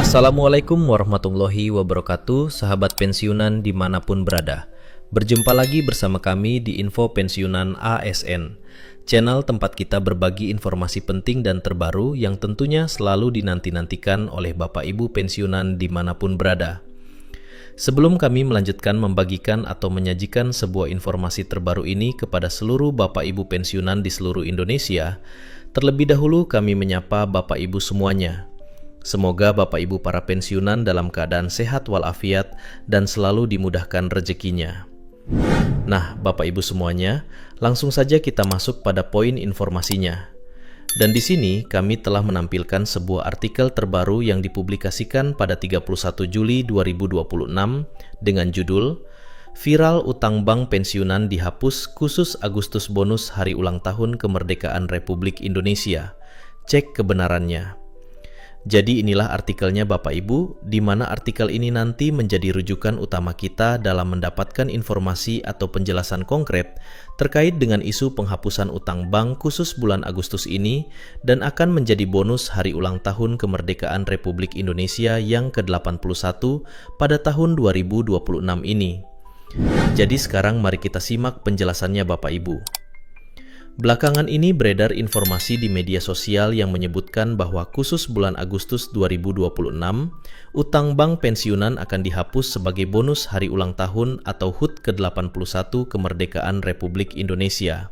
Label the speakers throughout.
Speaker 1: Assalamualaikum warahmatullahi wabarakatuh, sahabat pensiunan dimanapun berada. Berjumpa lagi bersama kami di Info Pensiunan ASN, channel tempat kita berbagi informasi penting dan terbaru yang tentunya selalu dinanti-nantikan oleh Bapak Ibu pensiunan dimanapun berada. Sebelum kami melanjutkan membagikan atau menyajikan sebuah informasi terbaru ini kepada seluruh Bapak Ibu pensiunan di seluruh Indonesia, terlebih dahulu kami menyapa Bapak Ibu semuanya. Semoga Bapak Ibu para pensiunan dalam keadaan sehat walafiat dan selalu dimudahkan rezekinya. Nah, Bapak Ibu semuanya, langsung saja kita masuk pada poin informasinya. Dan di sini kami telah menampilkan sebuah artikel terbaru yang dipublikasikan pada 31 Juli 2026 dengan judul Viral Utang Bank Pensiunan Dihapus Khusus Agustus Bonus Hari Ulang Tahun Kemerdekaan Republik Indonesia. Cek kebenarannya. Jadi inilah artikelnya Bapak Ibu, di mana artikel ini nanti menjadi rujukan utama kita dalam mendapatkan informasi atau penjelasan konkret terkait dengan isu penghapusan utang bank khusus bulan Agustus ini dan akan menjadi bonus hari ulang tahun kemerdekaan Republik Indonesia yang ke-81 pada tahun 2026 ini. Jadi sekarang mari kita simak penjelasannya Bapak Ibu. Belakangan ini beredar informasi di media sosial yang menyebutkan bahwa khusus bulan Agustus 2026, utang bank pensiunan akan dihapus sebagai bonus hari ulang tahun atau HUT ke-81 kemerdekaan Republik Indonesia.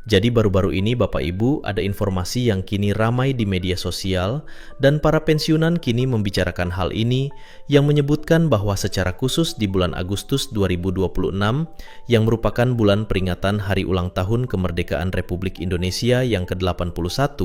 Speaker 1: Jadi baru-baru ini Bapak Ibu ada informasi yang kini ramai di media sosial dan para pensiunan kini membicarakan hal ini yang menyebutkan bahwa secara khusus di bulan Agustus 2026 yang merupakan bulan peringatan Hari Ulang Tahun Kemerdekaan Republik Indonesia yang ke-81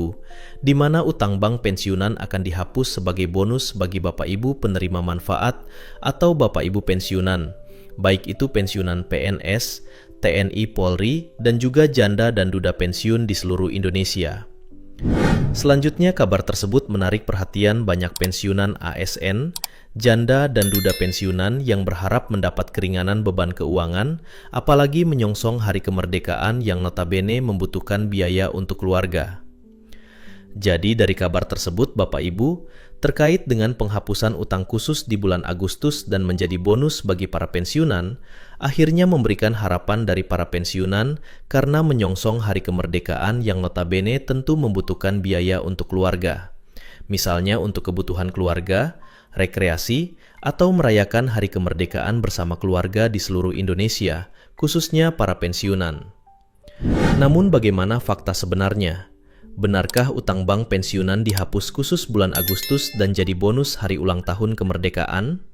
Speaker 1: di mana utang bank pensiunan akan dihapus sebagai bonus bagi Bapak Ibu penerima manfaat atau Bapak Ibu pensiunan, baik itu pensiunan PNS, TNI Polri, dan juga janda dan duda pensiun di seluruh Indonesia. Selanjutnya kabar tersebut menarik perhatian banyak pensiunan ASN, janda dan duda pensiunan yang berharap mendapat keringanan beban keuangan, apalagi menyongsong hari kemerdekaan yang notabene membutuhkan biaya untuk keluarga. Jadi dari kabar tersebut Bapak Ibu, terkait dengan penghapusan utang khusus di bulan Agustus dan menjadi bonus bagi para pensiunan, akhirnya memberikan harapan dari para pensiunan karena menyongsong hari kemerdekaan yang notabene tentu membutuhkan biaya untuk keluarga. Misalnya untuk kebutuhan keluarga, rekreasi, atau merayakan hari kemerdekaan bersama keluarga di seluruh Indonesia, khususnya para pensiunan. Namun bagaimana fakta sebenarnya? Benarkah utang bank pensiunan dihapus khusus bulan Agustus dan jadi bonus hari ulang tahun kemerdekaan?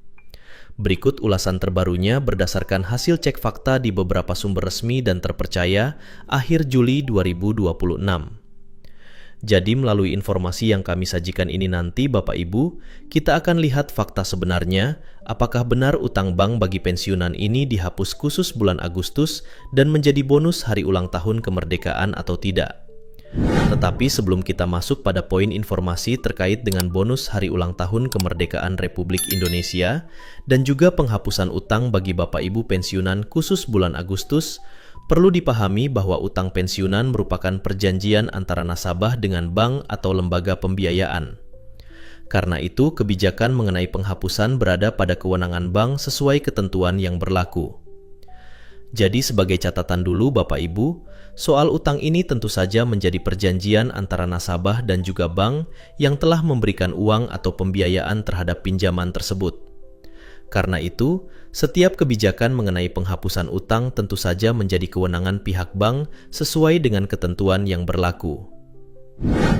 Speaker 1: Berikut ulasan terbarunya berdasarkan hasil cek fakta di beberapa sumber resmi dan terpercaya akhir Juli 2026. Jadi melalui informasi yang kami sajikan ini nanti Bapak Ibu, kita akan lihat fakta sebenarnya, apakah benar utang bank bagi pensiunan ini dihapus khusus bulan Agustus dan menjadi bonus hari ulang tahun kemerdekaan atau tidak. Tetapi sebelum kita masuk pada poin informasi terkait dengan bonus hari ulang tahun kemerdekaan Republik Indonesia dan juga penghapusan utang bagi Bapak Ibu pensiunan khusus bulan Agustus, perlu dipahami bahwa utang pensiunan merupakan perjanjian antara nasabah dengan bank atau lembaga pembiayaan. Karena itu, kebijakan mengenai penghapusan berada pada kewenangan bank sesuai ketentuan yang berlaku. Jadi sebagai catatan dulu Bapak Ibu, soal utang ini tentu saja menjadi perjanjian antara nasabah dan juga bank yang telah memberikan uang atau pembiayaan terhadap pinjaman tersebut. Karena itu, setiap kebijakan mengenai penghapusan utang tentu saja menjadi kewenangan pihak bank sesuai dengan ketentuan yang berlaku.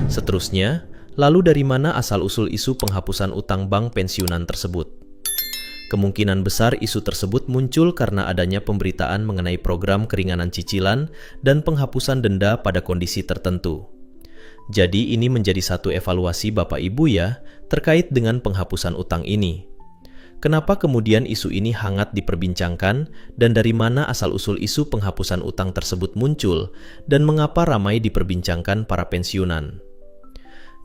Speaker 1: Seterusnya, lalu dari mana asal-usul isu penghapusan utang bank pensiunan tersebut? Kemungkinan besar isu tersebut muncul karena adanya pemberitaan mengenai program keringanan cicilan dan penghapusan denda pada kondisi tertentu. Jadi ini menjadi satu evaluasi Bapak Ibu ya, terkait dengan penghapusan utang ini. Kenapa kemudian isu ini hangat diperbincangkan dan dari mana asal-usul isu penghapusan utang tersebut muncul dan mengapa ramai diperbincangkan para pensiunan?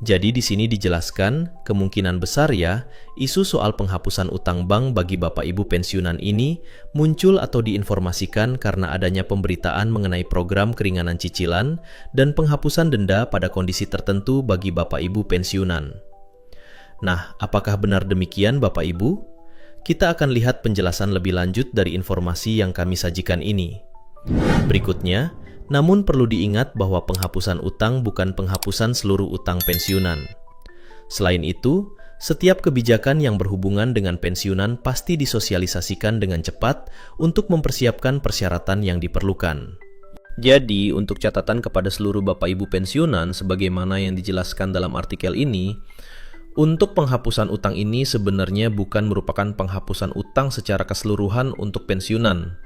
Speaker 1: Jadi di sini dijelaskan, kemungkinan besar ya, isu soal penghapusan utang bank bagi Bapak Ibu pensiunan ini muncul atau diinformasikan karena adanya pemberitaan mengenai program keringanan cicilan dan penghapusan denda pada kondisi tertentu bagi Bapak Ibu pensiunan. Nah, apakah benar demikian Bapak Ibu? Kita akan lihat penjelasan lebih lanjut dari informasi yang kami sajikan ini. Berikutnya, namun perlu diingat bahwa penghapusan utang bukan penghapusan seluruh utang pensiunan. Selain itu, setiap kebijakan yang berhubungan dengan pensiunan pasti disosialisasikan dengan cepat untuk mempersiapkan persyaratan yang diperlukan. Jadi, untuk catatan kepada seluruh Bapak Ibu pensiunan, sebagaimana yang dijelaskan dalam artikel ini, untuk penghapusan utang ini sebenarnya bukan merupakan penghapusan utang secara keseluruhan untuk pensiunan.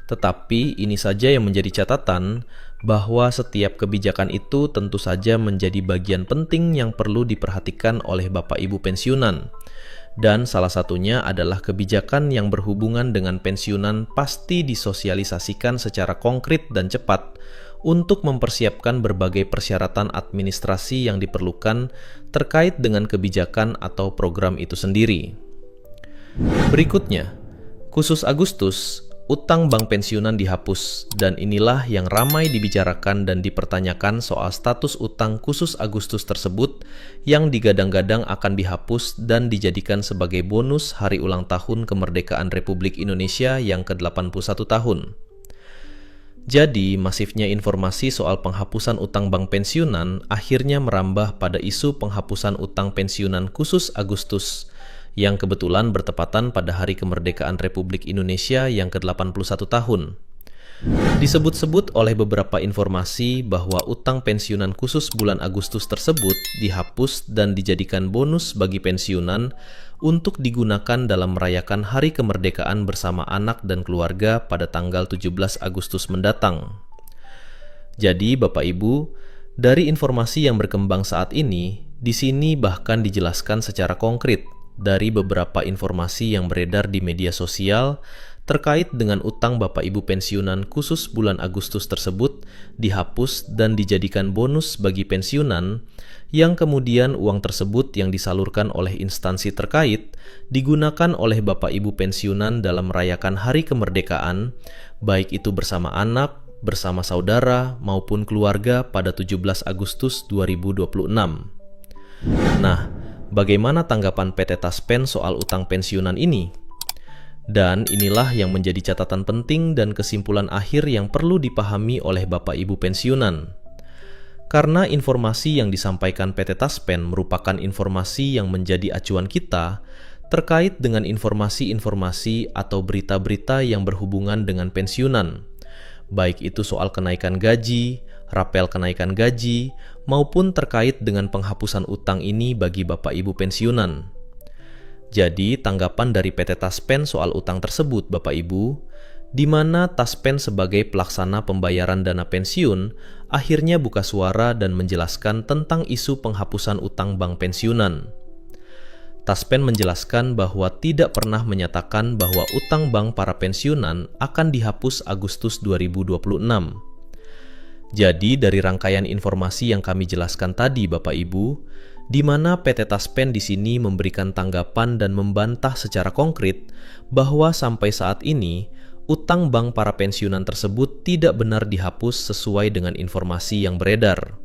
Speaker 1: Tetapi ini saja yang menjadi catatan bahwa setiap kebijakan itu tentu saja menjadi bagian penting yang perlu diperhatikan oleh Bapak Ibu pensiunan. Dan salah satunya adalah kebijakan yang berhubungan dengan pensiunan pasti disosialisasikan secara konkret dan cepat untuk mempersiapkan berbagai persyaratan administrasi yang diperlukan terkait dengan kebijakan atau program itu sendiri. Berikutnya, khusus Agustus, utang bank pensiunan dihapus, dan inilah yang ramai dibicarakan dan dipertanyakan soal status utang khusus Agustus tersebut yang digadang-gadang akan dihapus dan dijadikan sebagai bonus hari ulang tahun kemerdekaan Republik Indonesia yang ke-81 tahun. Jadi, masifnya informasi soal penghapusan utang bank pensiunan akhirnya merambah pada isu penghapusan utang pensiunan khusus Agustus, yang kebetulan bertepatan pada Hari Kemerdekaan Republik Indonesia yang ke-81 tahun. Disebut-sebut oleh beberapa informasi bahwa utang pensiunan khusus bulan Agustus tersebut dihapus dan dijadikan bonus bagi pensiunan untuk digunakan dalam merayakan Hari Kemerdekaan bersama anak dan keluarga pada tanggal 17 Agustus mendatang. Jadi, Bapak Ibu, dari informasi yang berkembang saat ini, di sini bahkan dijelaskan secara konkret dari beberapa informasi yang beredar di media sosial terkait dengan utang Bapak Ibu pensiunan khusus bulan Agustus tersebut dihapus dan dijadikan bonus bagi pensiunan, yang kemudian uang tersebut yang disalurkan oleh instansi terkait digunakan oleh Bapak Ibu pensiunan dalam merayakan Hari Kemerdekaan, baik itu bersama anak, bersama saudara, maupun keluarga pada 17 Agustus 2026. Nah, bagaimana tanggapan PT Taspen soal utang pensiunan ini? Dan inilah yang menjadi catatan penting dan kesimpulan akhir yang perlu dipahami oleh Bapak Ibu pensiunan. Karena informasi yang disampaikan PT Taspen merupakan informasi yang menjadi acuan kita terkait dengan informasi-informasi atau berita-berita yang berhubungan dengan pensiunan, baik itu soal kenaikan gaji, rapel kenaikan gaji, maupun terkait dengan penghapusan utang ini bagi Bapak Ibu pensiunan. Jadi, tanggapan dari PT Taspen soal utang tersebut, Bapak Ibu, di mana Taspen sebagai pelaksana pembayaran dana pensiun akhirnya buka suara dan menjelaskan tentang isu penghapusan utang bank pensiunan. Taspen menjelaskan bahwa tidak pernah menyatakan bahwa utang bank para pensiunan akan dihapus Agustus 2026. Jadi, dari rangkaian informasi yang kami jelaskan tadi, Bapak Ibu, di mana PT Taspen di sini memberikan tanggapan dan membantah secara konkret bahwa sampai saat ini utang bank para pensiunan tersebut tidak benar dihapus sesuai dengan informasi yang beredar.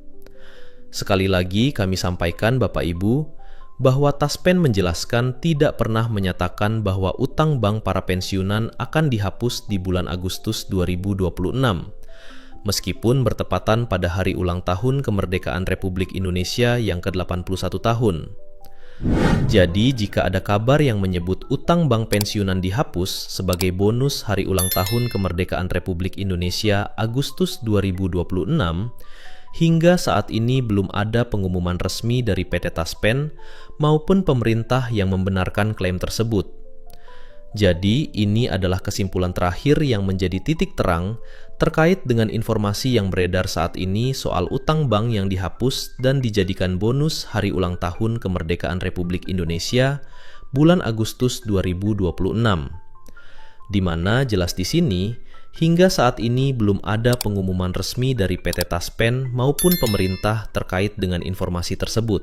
Speaker 1: Sekali lagi kami sampaikan Bapak Ibu bahwa Taspen menjelaskan tidak pernah menyatakan bahwa utang bank para pensiunan akan dihapus di bulan Agustus 2026. Meskipun bertepatan pada hari ulang tahun kemerdekaan Republik Indonesia yang ke-81 tahun. Jadi, jika ada kabar yang menyebut utang bank pensiunan dihapus sebagai bonus hari ulang tahun kemerdekaan Republik Indonesia Agustus 2026, hingga saat ini belum ada pengumuman resmi dari PT Taspen maupun pemerintah yang membenarkan klaim tersebut. Jadi, ini adalah kesimpulan terakhir yang menjadi titik terang terkait dengan informasi yang beredar saat ini soal utang bank yang dihapus dan dijadikan bonus hari ulang tahun kemerdekaan Republik Indonesia bulan Agustus 2026. Di mana jelas di sini, hingga saat ini belum ada pengumuman resmi dari PT Taspen maupun pemerintah terkait dengan informasi tersebut.